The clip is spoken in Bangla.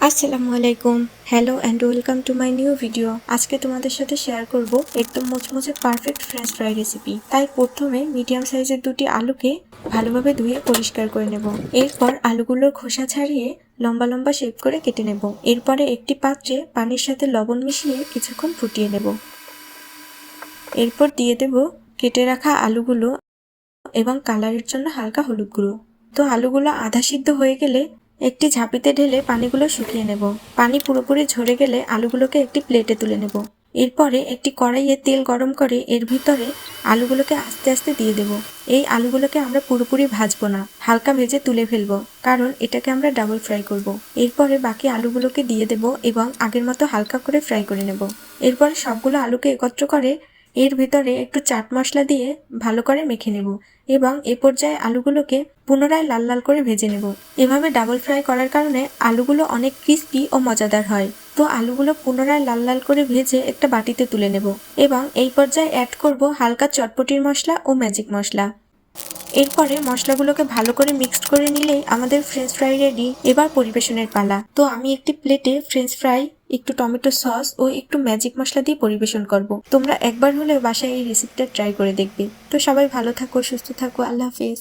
আসসালামু আলাইকুম। Hello and welcome to my new video. আজকে তোমাদের সাথে শেয়ার করব একদম মুচমুচে পারফেক্ট ফ্রেঞ্চ ফ্রাই রেসিপি। তাই প্রথমে মিডিয়াম সাইজের দুটি আলুকে ভালোভাবে ধুয়ে পরিষ্কার করে নেব। এরপর আলুগুলোর খোসা ছাড়িয়ে লম্বা লম্বা শেপ করে কেটে নেব। এরপরে একটি পাত্রে পানির সাথে লবণ মিশিয়ে কিছুক্ষণ ফুটিয়ে নেব। এরপর দিয়ে দেব কেটে রাখা আলুগুলো এবং কালারের জন্য হালকা হলুদ গুঁড়ো। তো আলুগুলো আধা সিদ্ধ হয়ে গেলে একটি ঝাঁপিতে ঢেলে পানিগুলো শুকিয়ে নেব। পানি পুরোপুরি ঝরে গেলে আলুগুলোকে একটি প্লেটে তুলে নেব। এরপরে একটি কড়াইয়ে তেল গরম করে এর ভিতরে আলুগুলোকে আস্তে আস্তে দিয়ে দেব। এই আলুগুলোকে আমরা পুরোপুরি ভাজবো না, হালকা ভেজে তুলে ফেলবো, কারণ এটাকে আমরা ডাবল ফ্রাই করব। এরপরে বাকি আলুগুলোকে দিয়ে দেব এবং আগের মতো হালকা করে ফ্রাই করে নেব। এরপরে সবগুলো আলুকে একত্র করে এর ভিতরে একটু চাট মশলা দিয়ে ভালো করে মেখে নেব এবং এ পর্যায়ে আলুগুলোকে পুনরায় লাল লাল করে ভেজে নেব। এভাবে ডাবল ফ্রাই করার কারণে আলুগুলো অনেক ক্রিস্পি ও মজাদার হয়। তো আলুগুলো পুনরায় লাল লাল করে ভেজে একটা বাটিতে তুলে নেব এবং এই পর্যায়ে অ্যাড করব হালকা চটপটির মশলা ও ম্যাজিক মশলা। এরপরে মশলাগুলোকে ভালো করে মিক্সড করে নিলেই আমাদের ফ্রেঞ্চ ফ্রাই রেডি। এবার পরিবেশনের পালা। তো আমি একটি প্লেটে ফ্রেঞ্চ ফ্রাই, একটু টমেটো সস ও একটু ম্যাজিক মশলা দিয়ে পরিবেশন করব। তোমরা একবার হলে বাসায় এই রেসিপিটা ট্রাই করে দেখবে। তো সবাই ভালো থাকো, সুস্থ থাকো, আল্লাহ হাফেজ।